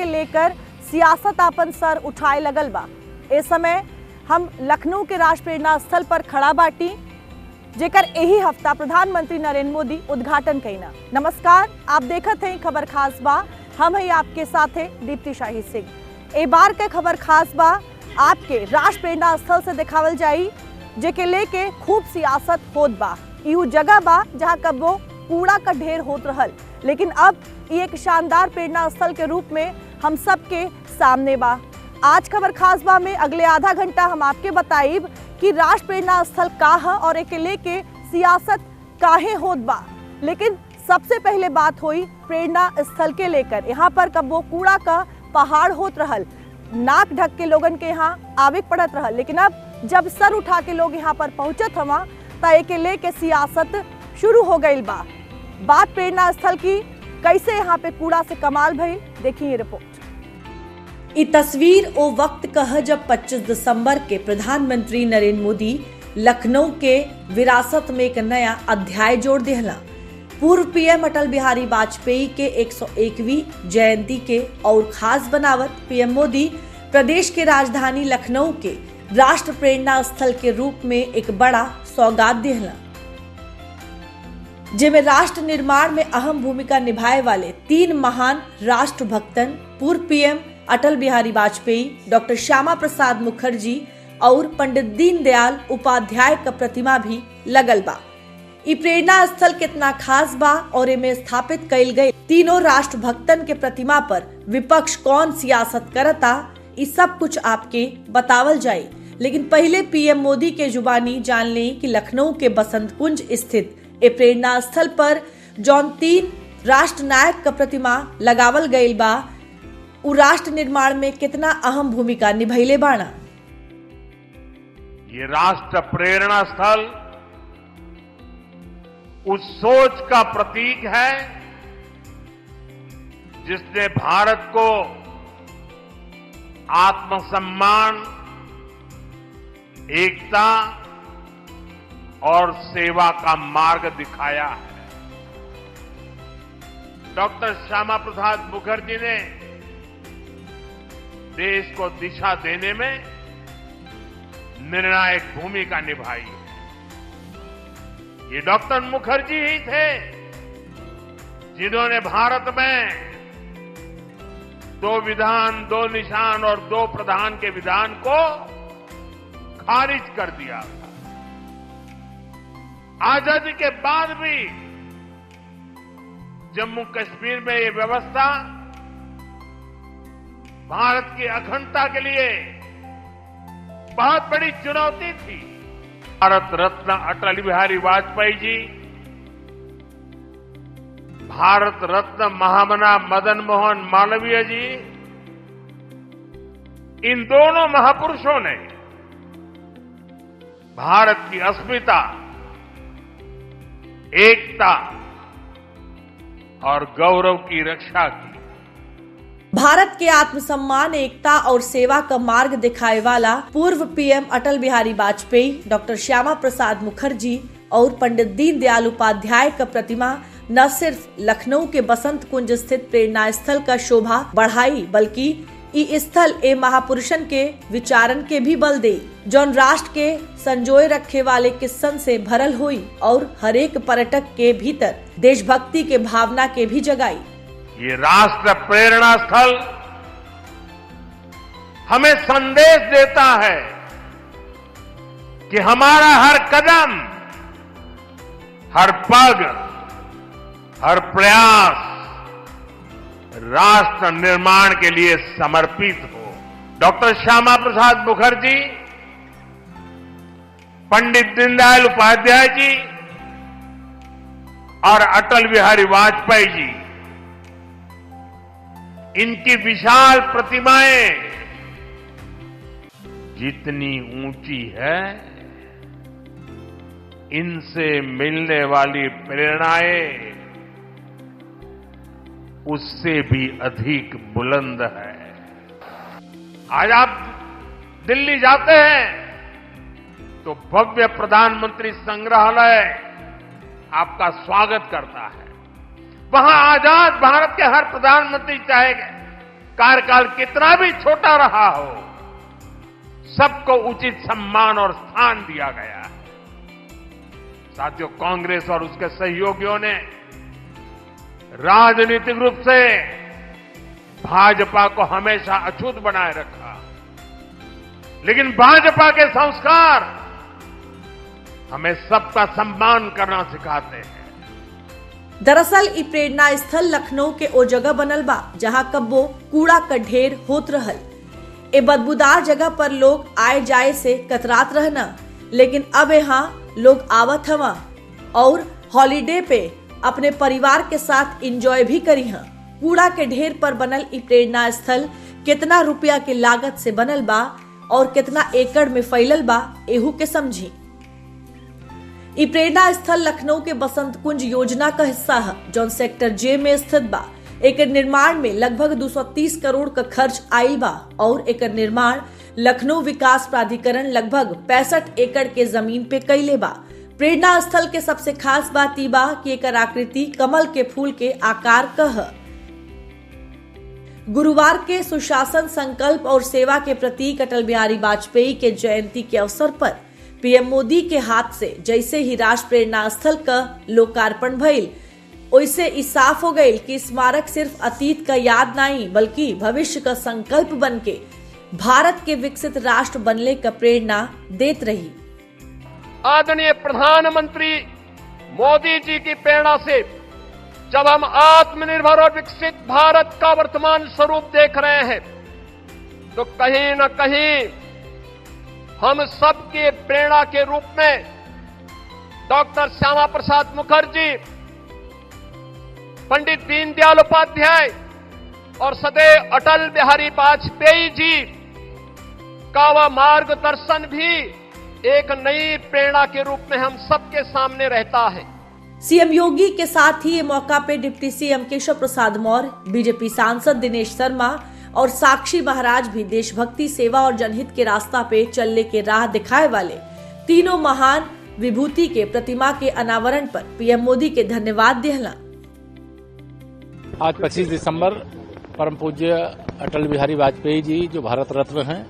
के लेकर सियासत आपन सर उठाए लगल बा। इस समय हम लखनऊ के राष्ट्र प्रेरणा स्थल पर खड़ा बाटी, जेकर यही हफ्ता प्रधानमंत्री नरेंद्र मोदी उद्घाटन कईना। नमस्कार, आप देखत हैं खबर खास बा। हम हैं आपके साथ है दीप्ति शाही सिंह। ए बार के खबर खास बा आपके राष्ट्र प्रेरणा स्थल से दिखावल जाई, जेके लेके खूब सियासत होत बा। यू जगह बा जहां कबो कूड़ा का ढेर होत रहल, लेकिन अब ये एक शानदार प्रेरणा स्थल के रूप में हम सबके सामने बा। आज खबर खास बा में अगले आधा घंटा हम आपके बताइब कि राष्ट्र प्रेरणा स्थल का है और एक लेके सियासत काहे होत बा। लेकिन सबसे पहले बात हुई प्रेरणा स्थल के लेकर। यहाँ पर कबो कूड़ा का पहाड़ होत रहल, नाक ढक के लोगन के यहाँ आवे पड़त रहल, लेकिन अब जब सर उठा के लोग यहाँ पर पहुंचत हवा ता एके लेके सियासत शुरू हो गई बा। बात प्रेरणा स्थल की, कैसे यहाँ पे कूड़ा से कमाल भइल, देखिए ये रिपोर्ट। ये तस्वीर ओ वक्त का है जब 25 दिसंबर के प्रधानमंत्री नरेंद्र मोदी लखनऊ के विरासत में एक नया अध्याय जोड़ दिहला। पूर्व पीएम अटल बिहारी वाजपेयी के 101वीं जयंती के और खास बनावत पीएम मोदी प्रदेश के राजधानी लखनऊ के राष्ट्र प्रेरणा स्थल के रूप में एक बड़ा सौगात दिहला, जिसमें राष्ट्र निर्माण में अहम भूमिका निभाए वाले 3 महान राष्ट्र भक्तन पूर्व पीएम अटल बिहारी वाजपेयी, डॉक्टर श्यामा प्रसाद मुखर्जी और पंडित दीनदयाल उपाध्याय का प्रतिमा भी लगल बा। ई प्रेरणा स्थल कितना खास बा और इनमें स्थापित कईल गए तीनों राष्ट्र भक्तन के प्रतिमा पर विपक्ष कौन सियासत करता, ये सब कुछ आपके बतावल जाए। लेकिन पहले पीएम मोदी के जुबानी जान लें कि लखनऊ के बसंत कुंज स्थित ए प्रेरणा स्थल पर जौन 3 राष्ट्र नायक का प्रतिमा लगावल गईल बा, उ राष्ट्र निर्माण में कितना अहम भूमिका निभैले बाना। ये राष्ट्र प्रेरणा स्थल उस सोच का प्रतीक है जिसने भारत को आत्मसम्मान, एकता और सेवा का मार्ग दिखाया है। डॉक्टर श्यामा प्रसाद मुखर्जी ने देश को दिशा देने में निर्णायक भूमिका निभाई है। ये डॉक्टर मुखर्जी ही थे जिन्होंने भारत में 2 विधान, 2 निशान और 2 प्रधान के विधान को खारिज कर दिया था। आजादी के बाद भी जम्मू कश्मीर में ये व्यवस्था भारत की अखंडता के लिए बहुत बड़ी चुनौती थी। भारत रत्न अटल बिहारी वाजपेयी जी, भारत रत्न महामना मदन मोहन मालवीय जी, इन दोनों महापुरुषों ने भारत की अस्मिता, एकता और गौरव की रक्षा की। भारत के आत्मसम्मान, एकता और सेवा का मार्ग दिखाए वाला पूर्व पीएम अटल बिहारी वाजपेयी, डॉक्टर श्यामा प्रसाद मुखर्जी और पंडित दीनदयाल उपाध्याय का प्रतिमा न सिर्फ लखनऊ के बसंत कुंज स्थित प्रेरणा स्थल का शोभा बढ़ाई, बल्कि ई स्थल ए महापुरुषन के विचारन के भी बल दे, जौन राष्ट्र के संजोए रखे वाले किस्सन से भरल हुई और हरेक पर्यटक के भीतर देशभक्ति के भावना के भी जगाई। ये राष्ट्र प्रेरणा स्थल हमें संदेश देता है कि हमारा हर कदम, हर पग, हर प्रयास राष्ट्र निर्माण के लिए समर्पित हो। डॉक्टर श्यामा प्रसाद मुखर्जी, पंडित दीनदयाल उपाध्याय जी और अटल बिहारी वाजपेयी जी, इनकी विशाल प्रतिमाएं जितनी ऊंची है, इनसे मिलने वाली प्रेरणाएं उससे भी अधिक बुलंद है। आज आप दिल्ली जाते हैं तो भव्य प्रधानमंत्री संग्रहालय आपका स्वागत करता है। वहां आजाद भारत के हर प्रधानमंत्री चाहे कार्यकाल कितना भी छोटा रहा हो, सबको उचित सम्मान और स्थान दिया गया है। साथियों, कांग्रेस और उसके सहयोगियों ने राजनीतिक रूप से भाजपा को हमेशा अछूत बनाए रखा, लेकिन भाजपा के संस्कार हमें सबका सम्मान करना सिखाते हैं। दरअसल ई प्रेरणा स्थल लखनऊ के ओ जगह बनल बा जहां कब्बो कूड़ा का ढेर होत रहल। ए बदबूदार जगह पर लोग आए जाए से कतरात रहना, लेकिन अब यहाँ लोग आवत हवा और हॉलीडे पे अपने परिवार के साथ एंजॉय भी करी हैं। कूड़ा के ढेर पर बनल ई प्रेरणा स्थल कितना रुपया के लागत से बनल बा और कितना एकड़ में फैलल बा, एहू के समझी। ई प्रेरणा स्थल लखनऊ के बसंत कुंज योजना का हिस्सा है, जौन सेक्टर जे में स्थित बा। एकर निर्माण में लगभग 230 करोड़ का खर्च आयल बा और एकर निर्माण लखनऊ विकास प्राधिकरण लगभग 65 एकड़ के जमीन पे कैले बा। प्रेरणा स्थल के सबसे खास बात ई बा कि एकर आकृति कमल के फूल के आकार का है। गुरुवार के सुशासन, संकल्प और सेवा के प्रतीक अटल बिहारी वाजपेयी के जयंती के अवसर पर पीएम मोदी के हाथ से जैसे ही राष्ट्र प्रेरणा स्थल का लोकार्पण भइल, वैसे ई साफ हो गई कि स्मारक सिर्फ अतीत का याद नहीं बल्कि भविष्य का संकल्प बनके भारत के विकसित राष्ट्र बनने का प्रेरणा देत रही। आदरणीय प्रधानमंत्री मोदी जी की प्रेरणा से जब हम आत्मनिर्भर और विकसित भारत का वर्तमान स्वरूप देख रहे हैं, तो कहीं न कहीं हम सबके प्रेरणा के रूप में डॉक्टर श्यामा प्रसाद मुखर्जी, पंडित दीनदयाल उपाध्याय और सदैव अटल बिहारी वाजपेयी जी का वह मार्गदर्शन भी एक नई प्रेरणा के रूप में हम सबके सामने रहता है। सीएम योगी के साथ ही ये मौका पे deputy CM Keshav Prasad Maurya, BJP सांसद दिनेश शर्मा और साक्षी महाराज भी देशभक्ति, सेवा और जनहित के रास्ता पे चलने के राह दिखाए वाले तीनों महान विभूति के प्रतिमा के अनावरण पर पीएम मोदी के धन्यवाद दिहला। आज 25 दिसंबर परम पूज्य अटल बिहारी वाजपेयी जी जो भारत रत्न हैं,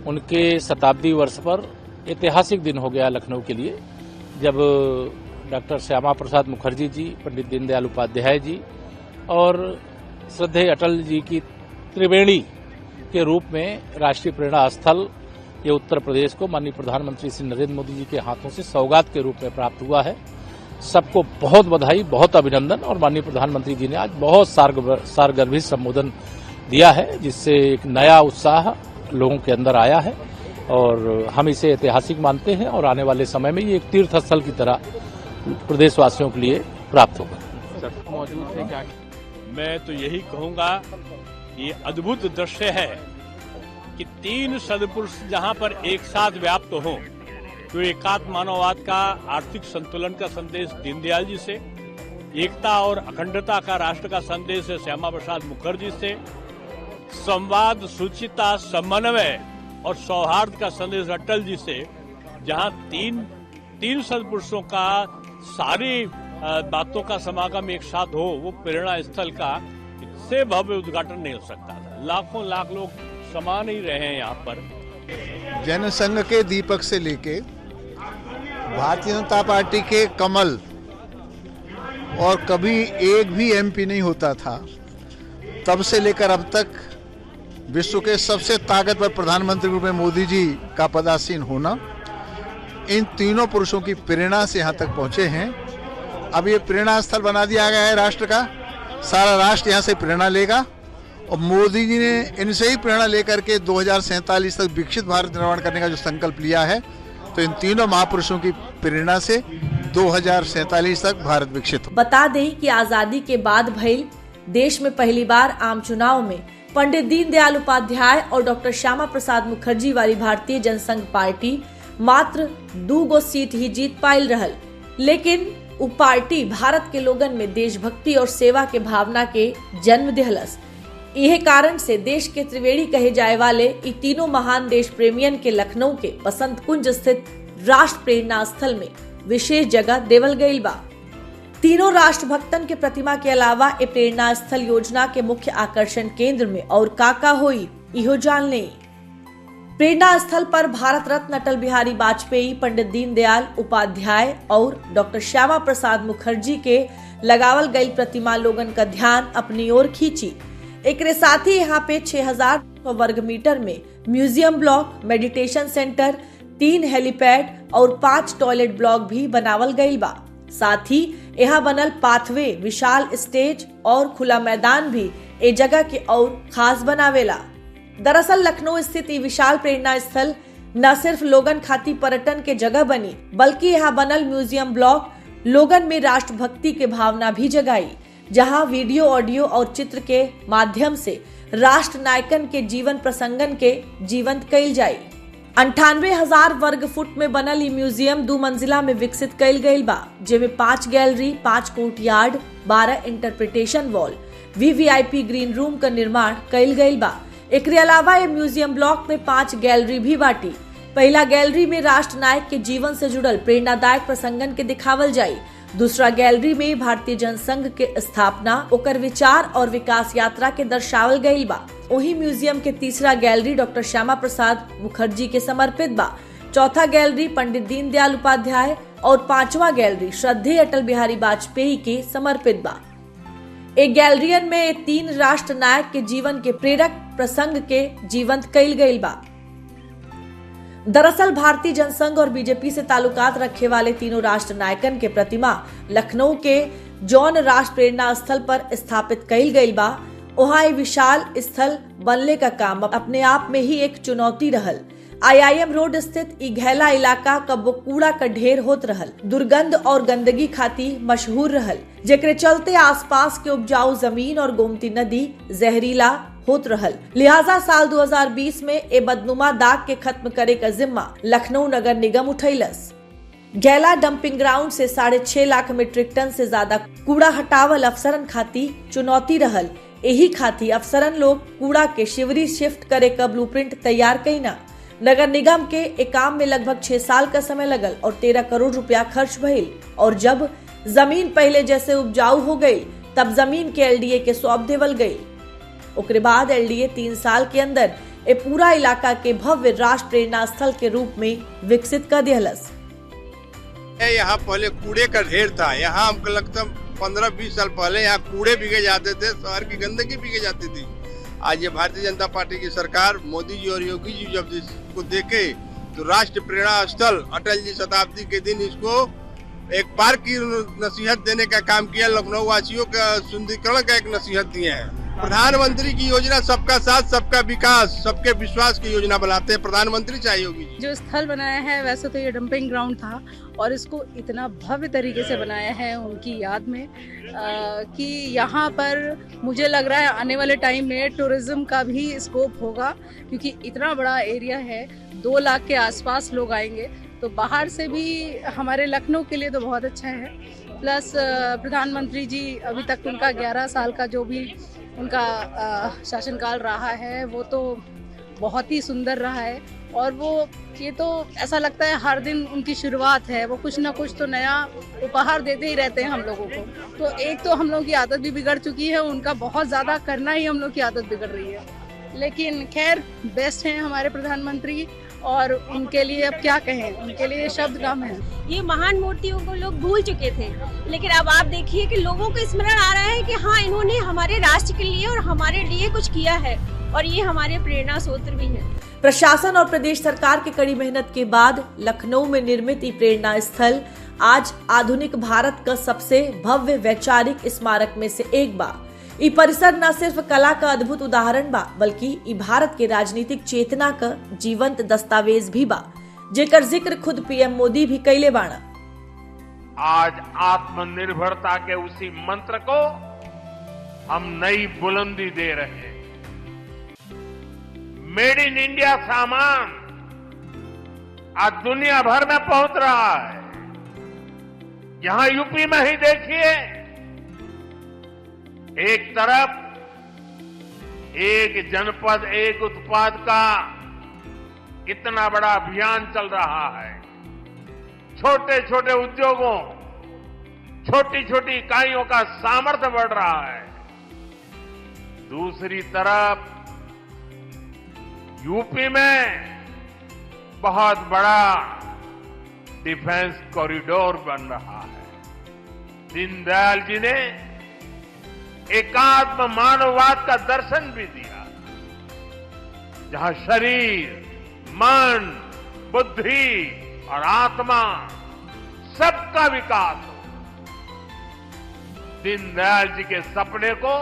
उनके शताब्दी वर्ष पर ऐतिहासिक दिन हो गया लखनऊ के लिए, जब डॉक्टर श्यामा प्रसाद मुखर्जी जी, पंडित दीनदयाल उपाध्याय जी और श्रद्धेय अटल जी की त्रिवेणी के रूप में राष्ट्रीय प्रेरणा स्थल ये उत्तर प्रदेश को माननीय प्रधानमंत्री श्री नरेंद्र मोदी जी के हाथों से सौगात के रूप में प्राप्त हुआ है। सबको बहुत बधाई, बहुत अभिनंदन। और माननीय प्रधानमंत्री जी ने आज बहुत सारगर्भी संबोधन दिया है, जिससे एक नया उत्साह लोगों के अंदर आया है और हम इसे ऐतिहासिक मानते हैं और आने वाले समय में ये एक तीर्थ स्थल की तरह प्रदेशवासियों के लिए प्राप्त होगा। मौजूद है क्या? मैं तो यही कहूंगा कि ये अद्भुत दृश्य है कि तीन सदपुरुष जहां पर एक साथ व्याप्त हों, तो एकात्म मानववाद का, आर्थिक संतुलन का संदेश दीनदयाल जी से, एकता और अखंडता का राष्ट्र का संदेश है श्यामा प्रसाद मुखर्जी से, संवाद, सुचिता, समन्वय और सौहार्द का संदेश अटल जी से, जहां तीन सदपुरुषों का सारी बातों का समागम एक साथ हो, वो प्रेरणा स्थल का इससे भव्य उद्घाटन नहीं हो सकता था। लाखों लाख लोग समान ही रहे हैं यहाँ पर। जनसंघ के दीपक से लेके भारतीय जनता पार्टी के कमल, और कभी एक भी एमपी नहीं होता था, तब से लेकर अब तक विश्व के सबसे ताकतवर प्रधानमंत्री रूप में मोदी जी का पदासीन होना, इन तीनों पुरुषों की प्रेरणा से यहाँ तक पहुँचे हैं। अब ये प्रेरणा स्थल बना दिया गया है राष्ट्र का, सारा राष्ट्र यहाँ से प्रेरणा लेगा और मोदी जी ने इनसे ही प्रेरणा लेकर के 2047 तक विकसित भारत निर्माण करने का जो संकल्प लिया है, तो इन तीनों महापुरुषों की प्रेरणा से 2047 तक भारत विकसित हो। बता दें कि आजादी के बाद भइल देश में पहली बार आम चुनाव में पंडित दीनदयाल उपाध्याय और डॉक्टर श्यामा प्रसाद मुखर्जी वाली भारतीय जनसंघ पार्टी मात्र 2 सीट ही जीत पाइल रहल, लेकिन वो पार्टी भारत के लोगन में देशभक्ति और सेवा के भावना के जन्म दिहलस। यह कारण से देश के त्रिवेणी कहे जाए वाले इन तीनों महान देश प्रेमियन के लखनऊ के बसंत कुंज स्थित राष्ट्र प्रेरणा स्थल में विशेष जगह देवल गईल बा। तीनों राष्ट्रभक्तन के प्रतिमा के अलावा ए प्रेरणा स्थल योजना के मुख्य आकर्षण केंद्र में और काका होई इहो जान ले। प्रेरणा स्थल पर भारत रत्न अटल बिहारी वाजपेयी, पंडित दीनदयाल उपाध्याय और डॉक्टर श्यामा प्रसाद मुखर्जी के लगावल गई प्रतिमा लोगन का ध्यान अपनी ओर खींची। एक साथ ही यहाँ पे 6000 वर्ग मीटर में museum block, meditation centre, 3 helipad और 5 टॉयलेट ब्लॉक भी बनावल गई बा। साथ ही यहाँ बनल पाथवे, विशाल स्टेज और खुला मैदान भी ए जगह के और खास बनावेला। दरअसल लखनऊ स्थित ये विशाल प्रेरणा स्थल न सिर्फ लोगन खाती पर्यटन के जगह बनी, बल्कि यहाँ बनल म्यूजियम ब्लॉक लोगन में राष्ट्रभक्ति के भावना भी जगाई, जहाँ वीडियो, ऑडियो और चित्र के माध्यम से राष्ट्र नायकन के जीवन प्रसंगन के जीवंत कइल जाई। 98,000 वर्ग फुट में बनल ई म्यूजियम 2 मंजिला में विकसित कइल गइल बा, जेमें 5 gallery, 5 courtyard, 12 interpretation wall, VVIP green room का निर्माण कइल गइल बा। एकरे अलावा ये म्यूजियम ब्लॉक में 5 गैलरी भी बाटी। पहला गैलरी में राष्ट्र नायक के जीवन से जुड़ल प्रेरणादायक प्रसंगन के दिखावल जाई। दूसरा गैलरी में भारतीय जनसंघ के स्थापना, ओकर विचार और विकास यात्रा के दर्शावल गइल बा। वही म्यूजियम के तीसरा गैलरी डॉक्टर श्यामा प्रसाद मुखर्जी के समर्पित बा। चौथा गैलरी पंडित दीनदयाल उपाध्याय और 5वां गैलरी श्रद्धेय अटल बिहारी वाजपेयी के समर्पित बा। एक गैलरियन में 3 राष्ट्र नायक के जीवन के प्रेरक प्रसंग के जीवंत कइल गइल बा। दरअसल भारतीय जनसंघ और बीजेपी से ताल्लुकात रखे वाले तीनों राष्ट्र नायकन के प्रतिमा लखनऊ के जौन राष्ट्र प्रेरणा स्थल पर स्थापित कइल गइल बा, वहाँ विशाल स्थल बनने का काम अपने आप में ही एक चुनौती रहल। IIM रोड स्थित ई घैला इलाका कब्बो कूड़ा का ढेर होत रहल, दुर्गंध और गंदगी खाती मशहूर रहल, जेकरे चलते आसपास के उपजाऊ जमीन और गोमती नदी जहरीला होत रहल। लिहाजा साल 2020 में ए बदनुमा दाग के खत्म करे का जिम्मा लखनऊ नगर निगम उठैलस। गैला डंपिंग ग्राउंड से 6.5 लाख मीट्रिक टन से ज्यादा कूड़ा हटावल अफसरन खाती चुनौती रहल। यही खाती अफसरन लोग कूड़ा के शिवरी शिफ्ट करे का ब्लूप्रिंट तैयार कईना। नगर निगम के एक काम में लगभग 6 साल का समय लगल और 13 करोड़ रुपया खर्च भइल। और जब जमीन पहले जैसे उपजाऊ हो गई, तब जमीन के LDA के सौंप देवल गई। उसके बाद LDA 3 साल के अंदर ए पूरा इलाका के भव्य राष्ट्र प्रेरणा स्थल के रूप में विकसित कर दिहलस। यहाँ पहले कूड़े का ढेर था। यहाँ हमको लगता 15-20 साल पहले यहाँ कूड़े बिके जाते थे, शहर की गंदगी बिके जाती थी। आज ये भारतीय जनता पार्टी की सरकार, मोदी जी और योगी जी जब इसको देखे तो राष्ट्र प्रेरणा स्थल अटल जी शताब्दी के दिन इसको एक पार्क की नसीहत देने का काम किया। लखनऊ वासियों का सुंदरीकरण का एक नसीहत दिए हैं। प्रधानमंत्री की योजना सबका साथ सबका विकास सबके विश्वास की योजना बनाते हैं। प्रधानमंत्री चाहिए होगी। जो स्थल बनाया है, वैसे तो ये डंपिंग ग्राउंड था और इसको इतना भव्य तरीके से बनाया है उनकी याद में कि यहाँ पर मुझे लग रहा है आने वाले टाइम में टूरिज्म का भी स्कोप होगा, क्योंकि इतना बड़ा एरिया है, 2 लाख के आसपास लोग आएंगे, तो बाहर से भी हमारे लखनऊ के लिए तो बहुत अच्छा है। प्लस प्रधानमंत्री जी अभी तक उनका 11 साल का जो भी उनका शासनकाल रहा है वो तो बहुत ही सुंदर रहा है। और वो ये तो ऐसा लगता है हर दिन उनकी शुरुआत है, वो कुछ ना कुछ तो नया उपहार देते ही रहते हैं हम लोगों को। तो एक तो हम लोगों की आदत भी बिगड़ चुकी है, उनका बहुत ज़्यादा करना ही हम लोग की आदत बिगड़ रही है। लेकिन खैर बेस्ट हैं हमारे प्रधानमंत्री, और उनके लिए अब क्या कहें, उनके लिए शब्द कम है। ये महान मूर्तियों को लोग भूल चुके थे, लेकिन अब आप देखिए कि लोगों को स्मरण आ रहा है कि हाँ, इन्होंने हमारे राष्ट्र के लिए और हमारे लिए कुछ किया है, और ये हमारे प्रेरणा स्रोत भी है। प्रशासन और प्रदेश सरकार की कड़ी मेहनत के बाद लखनऊ में निर्मित ये प्रेरणा स्थल आज आधुनिक भारत का सबसे भव्य वैचारिक स्मारक में से एक बा। ये परिसर न सिर्फ कला का अद्भुत उदाहरण बा, बल्कि ये भारत के राजनीतिक चेतना का जीवंत दस्तावेज भी बा, जेकर जिक्र खुद PM मोदी भी कैले बाड़ा। आज आत्मनिर्भरता के उसी मंत्र को हम नई बुलंदी दे रहे हैं। मेड इन इंडिया सामान आज दुनिया भर में पहुंच रहा है। यहां यूपी में ही देखिए, एक तरफ एक जनपद एक उत्पाद का इतना बड़ा अभियान चल रहा है। छोटे छोटे उद्योगों छोटी छोटी इकाइयों का सामर्थ्य बढ़ रहा है। दूसरी तरफ यूपी में बहुत बड़ा डिफेंस कॉरिडोर बन रहा है। दीनदयाल जी ने एकात्म मानववाद का दर्शन भी दिया, जहां शरीर, मन, बुद्धि और आत्मा सबका विकास हो। दीनदयाल जी के सपने को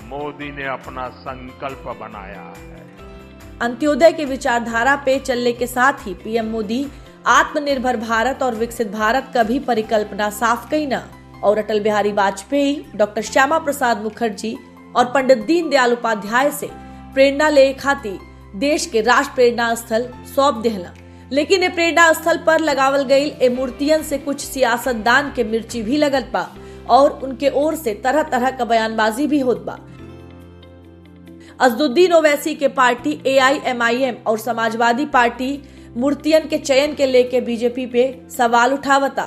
मोदी ने अपना संकल्प बनाया है। अंत्योदय की विचारधारा पे चलने के साथ ही पीएम मोदी आत्मनिर्भर भारत और विकसित भारत का भी परिकल्पना साफ कही न, और अटल बिहारी वाजपेयी, डॉक्टर श्यामा प्रसाद मुखर्जी और पंडित दीनदयाल उपाध्याय से प्रेरणा ले खाती देश के राष्ट्र प्रेरणा स्थल सौंप देहला। लेकिन ये प्रेरणा स्थल पर लगावल गई ए मूर्तियन से कुछ सियासतदान के मिर्ची भी लगत बा और उनके ओर से तरह तरह का बयानबाजी भी होत बा। असदुद्दीन ओवैसी के पार्टी AIMIM और समाजवादी पार्टी मूर्तियन के चयन के लेके बीजेपी पे सवाल उठावता।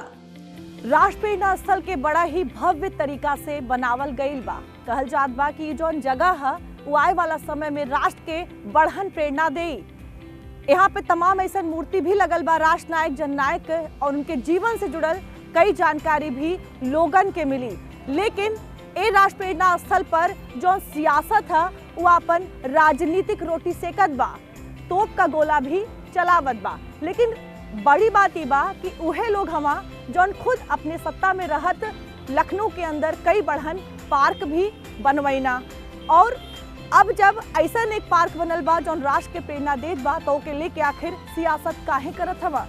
राष्ट्र प्रेरणा स्थल के बड़ा ही भव्य तरीका से बनावल गईल बा। कहल जात बा कि जौन जगह है वो आए वाला समय में राष्ट्र के बढ़हन प्रेरणा देई। यहाँ पे तमाम ऐसा मूर्ति भी लगल बा राष्ट्र नायक, जननायक और उनके जीवन से जुड़ल कई जानकारी भी लोगन के मिली। लेकिन ए राष्ट्र प्रेरणा स्थल पर जो सियासत है वो अपन राजनीतिक रोटी सेकत बा, तोप का गोला भी चलावत बा। लेकिन बड़ी बात ये बा कि उहे लोग हवा जौन खुद अपने सत्ता में रहत लखनऊ के अंदर कई बढ़हन पार्क भी बनवैना, और अब जब ऐसा एक पार्क बनल बा जौन राष्ट्र के प्रेरणा देत बा तो के लेके आखिर सियासत काहे करत हवा।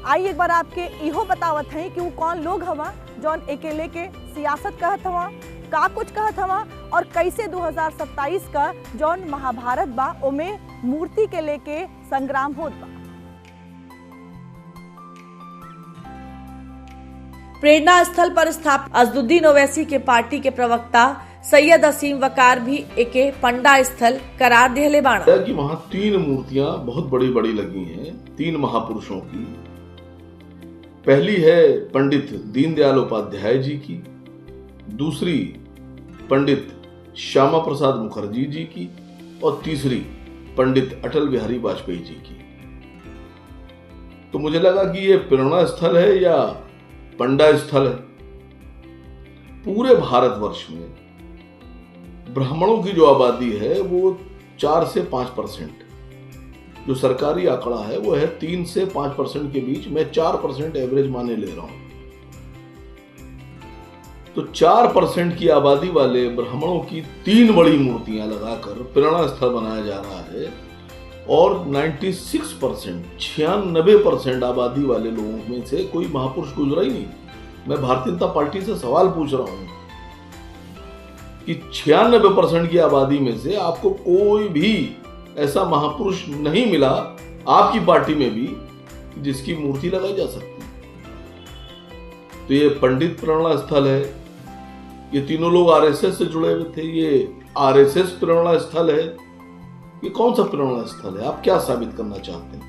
आई एक बार आपके इहो बतावत है कि वो कौन लोग हवा जौन एके लेके सियासत कहत हवा, का कुछ कहत हवा और कैसे 2027 का जौन महाभारत बा ओमे मूर्ति के लेके संग्राम होत बा। प्रेरणा स्थल पर स्थापित असदुद्दीन ओवैसी के पार्टी के प्रवक्ता सैयद असीम वकार भी एके पंडा स्थल करार देहले बाणा कि वहां 3 मूर्तियां बहुत बड़ी बड़ी लगी हैं, 3 महापुरुषों की। पहली है पंडित दीनदयाल उपाध्याय जी की, दूसरी पंडित श्यामा प्रसाद मुखर्जी जी की और तीसरी पंडित अटल बिहारी वाजपेयी जी की। तो मुझे लगा कि ये प्रेरणा स्थल है या पंडा स्थल है। पूरे भारतवर्ष में ब्राह्मणों की जो आबादी है वो 4 से 5%, जो सरकारी आंकड़ा है वो है 3 से 5% के बीच। मैं 4% एवरेज माने ले रहा हूं। तो 4% की आबादी वाले ब्राह्मणों की 3 बड़ी मूर्तियां लगाकर प्रेरणा स्थल बनाया जा रहा है, और 96% आबादी वाले लोगों में से कोई महापुरुष गुजरा ही नहीं। मैं भारतीय जनता पार्टी से सवाल पूछ रहा हूं कि 96% की आबादी में से आपको कोई भी ऐसा महापुरुष नहीं मिला आपकी पार्टी में भी जिसकी मूर्ति लगाई जा सकती। तो ये पंडित प्रेरणा स्थल है। ये तीनों लोग आरएसएस से जुड़े हुए थे। ये आरएसएस प्रेरणा स्थल है। ये कौन सा प्रेरणा स्थल है? आप क्या साबित करना चाहते हैं?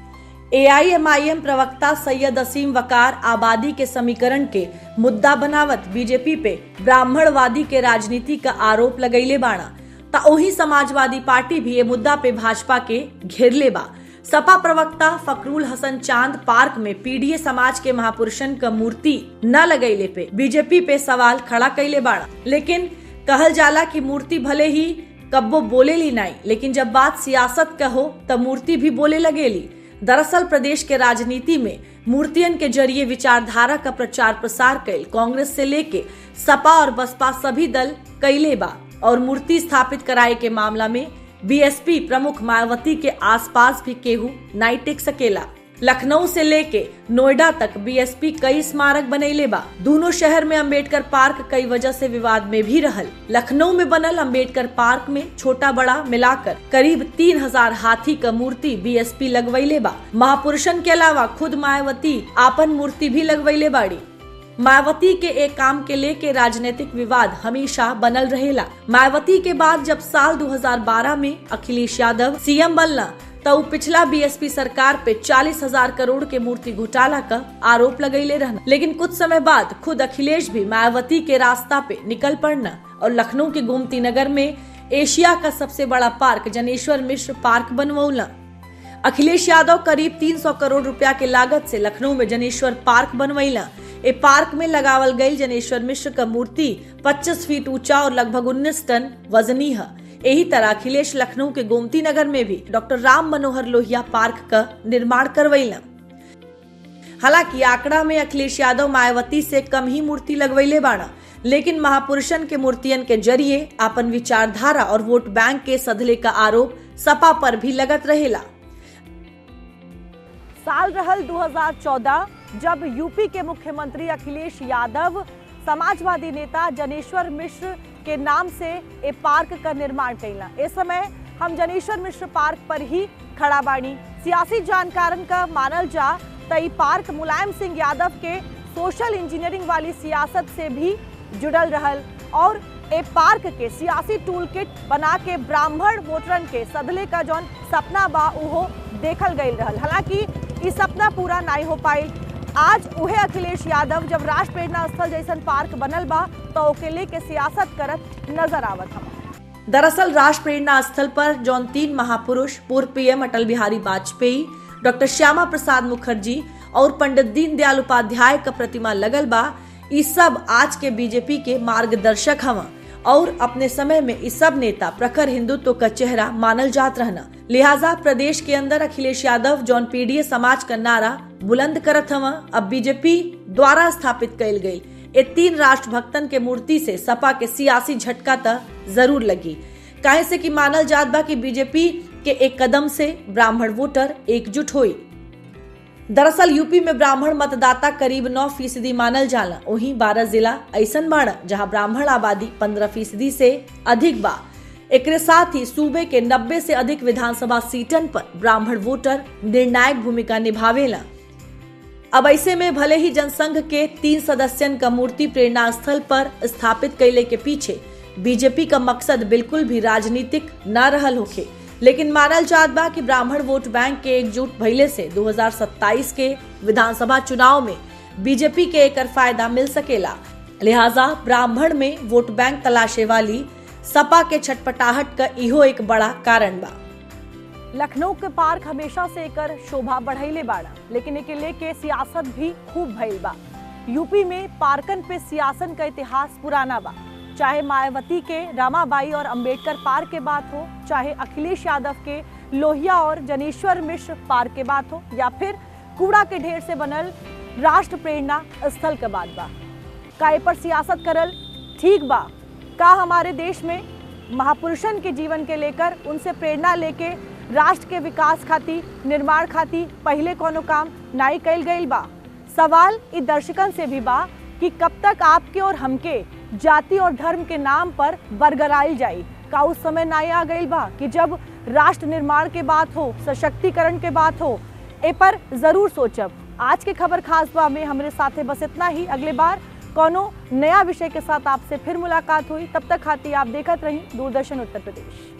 AIMIM प्रवक्ता सैयद असीम वकार आबादी के समीकरण के मुद्दा बनावत बीजेपी पे ब्राह्मणवादी के राजनीति का आरोप लगैले बाणा। ता ओही समाजवादी पार्टी भी ये मुद्दा पे भाजपा के घेरले बा। सपा प्रवक्ता फकरुल हसन चांद पार्क में पीडीए समाज के महापुरुषन का मूर्ति न लगैले पे बीजेपी पे सवाल खड़ा कैले बाड़ा। लेकिन कहल जाला कि मूर्ति भले ही कब्बो बोलेली नहीं, लेकिन जब बात सियासत का हो तब मूर्ति भी बोले लगेली। दरअसल प्रदेश के राजनीति में मूर्तियन के जरिए विचारधारा का प्रचार प्रसार कैल कांग्रेस से लेके सपा और बसपा सभी दल कैले बा, और मूर्ति स्थापित कराए के मामला में बीएसपी प्रमुख मायावती के आसपास भी केहू नहीं टिक सकेला। लखनऊ से लेके नोएडा तक बीएसपी कई स्मारक बनैले बा। दोनों शहर में अंबेडकर पार्क कई वजह से विवाद में भी रहल। लखनऊ में बनल अंबेडकर पार्क में छोटा बड़ा मिलाकर करीब 3000 हाथी का मूर्ति बीएसपी लगवैले बा। महापुरुषन के अलावा खुद मायावती आपन मूर्ति भी लगवैले बाड़ी। मायावती के एक काम के लेके राजनीतिक विवाद हमेशा बनल रहेला। मायावती के बाद जब साल 2012 में अखिलेश यादव सीएम बनला तो पिछला बीएसपी सरकार पे 40,000 करोड़ के मूर्ति घोटाला का आरोप लगैले रहना। लेकिन कुछ समय बाद खुद अखिलेश भी मायावती के रास्ता पे निकल पड़ना और लखनऊ के गोमती नगर में एशिया का सबसे बड़ा पार्क जनेश्वर मिश्र पार्क बनवौला। अखिलेश यादव करीब 300 करोड़ रुपया के लागत से लखनऊ में जनेश्वर पार्क बनवैला। ए पार्क में लगावल गई जनेश्वर मिश्र का मूर्ति 25 फीट ऊंचा और लगभग 19 टन वजनी है। यही तरह अखिलेश लखनऊ के गोमती नगर में भी डॉक्टर राम मनोहर लोहिया पार्क का निर्माण करवैला। हालांकि आंकड़ा में अखिलेश यादव मायावती से कम ही मूर्ति लगवैले बाड़ा, लेकिन महापुरुषन के मूर्तियन के जरिए अपन विचारधारा और वोट बैंक के सधले का आरोप सपा पर भी लगत रहेला। साल रहल 2014 जब यूपी के मुख्यमंत्री अखिलेश यादव समाजवादी नेता जनेश्वर मिश्र के नाम से ए पार्क का निर्माण कैला। इस समय हम जनेश्वर मिश्र पार्क पर ही खड़ा बानी। सियासी जानकारन का मानल जा तो ई पार्क मुलायम सिंह यादव के सोशल इंजीनियरिंग वाली सियासत से भी जुड़ल रहल और ए पार्क के सियासी टूल किट बना के ब्राह्मण वोटरन के सधले का जौन सपना बा उहो देखल गई रहल। हालांकि ई सपना पूरा नहीं हो पाई। आज उहे अखिलेश यादव जब राष्ट्र प्रेरणा स्थल जैसन पार्क बनल बा तो अकेले के सियासत करत नजर आवत हम। दरअसल राष्ट्र प्रेरणा स्थल पर जौन 3 महापुरुष पूर्व पीएम अटल बिहारी वाजपेयी, डॉक्टर श्यामा प्रसाद मुखर्जी और पंडित दीनदयाल उपाध्याय का प्रतिमा लगल बा। ये सब आज के बीजेपी के मार्गदर्शक हवा और अपने समय में इस सब नेता प्रखर हिंदुत्व का चेहरा मानल जात रहना। लिहाजा प्रदेश के अंदर अखिलेश यादव जौन पीडीए समाज का नारा बुलंद करत हवा अब बीजेपी द्वारा स्थापित कैल गई। ये 3 राष्ट्रभक्तन के मूर्ति से सपा के सियासी झटका त जरूर लगी, काहे से कि मानल जात बा कि बीजेपी के एक कदम से ब्राह्मण वोटर एकजुट हुई। दरअसल यूपी में ब्राह्मण मतदाता करीब 9% मानल जाला। वहीं 12 जिला ऐसन बाड़ा जहां ब्राह्मण आबादी 15% से अधिक बा। एक साथ ही सूबे के 90 से अधिक विधानसभा सीटन पर ब्राह्मण वोटर निर्णायक भूमिका निभावेला। अब ऐसे में भले ही जनसंघ के 3 सदस्यन का मूर्ति प्रेरणा स्थल पर स्थापित कैले के पीछे बीजेपी का मकसद बिल्कुल भी राजनीतिक न रहल होखे, लेकिन मानल जात बा कि ब्राह्मण वोट बैंक के एकजुट भइले से 2027 के विधानसभा चुनाव में बीजेपी के एकर फायदा मिल सकेला। लिहाजा ब्राह्मण में वोट बैंक तलाशे वाली सपा के छटपटाहट का इहो एक बड़ा कारण बा। लखनऊ के पार्क हमेशा से एकर शोभा बढ़ाइले बाड़ा, लेकिन एके लेके सियासत भी खूब भइल बा। यूपी में पार्कन पे सियासन का इतिहास पुराना बा। चाहे मायावती के रामाबाई और अंबेडकर पार्क के बात हो, चाहे अखिलेश यादव के लोहिया और जनेश्वर मिश्र पार्क के बात हो, या फिर कूड़ा के ढेर से बनल राष्ट्र प्रेरणा स्थल के बात बा। का पर सियासत करल ठीक बा? का हमारे देश में महापुरुषन के जीवन के लेकर उनसे प्रेरणा लेके राष्ट्र के विकास खातिर, निर्माण खातिर पहले कोनो काम नहीं कैल गई बा? सवाल इस दर्शकन से भी बा कि कब तक आपके और हमके जाति और धर्म के नाम पर बरगराई जाई? का उस समय नहीं आ गई बा कि जब राष्ट्र निर्माण के बात हो, सशक्तिकरण के बात हो? ए पर जरूर सोचब। आज के खबर खास बा में हमारे साथे बस इतना ही। अगले बार कोनो नया विषय के साथ आपसे फिर मुलाकात हुई। तब तक खातिर आप देखत रही दूरदर्शन उत्तर प्रदेश।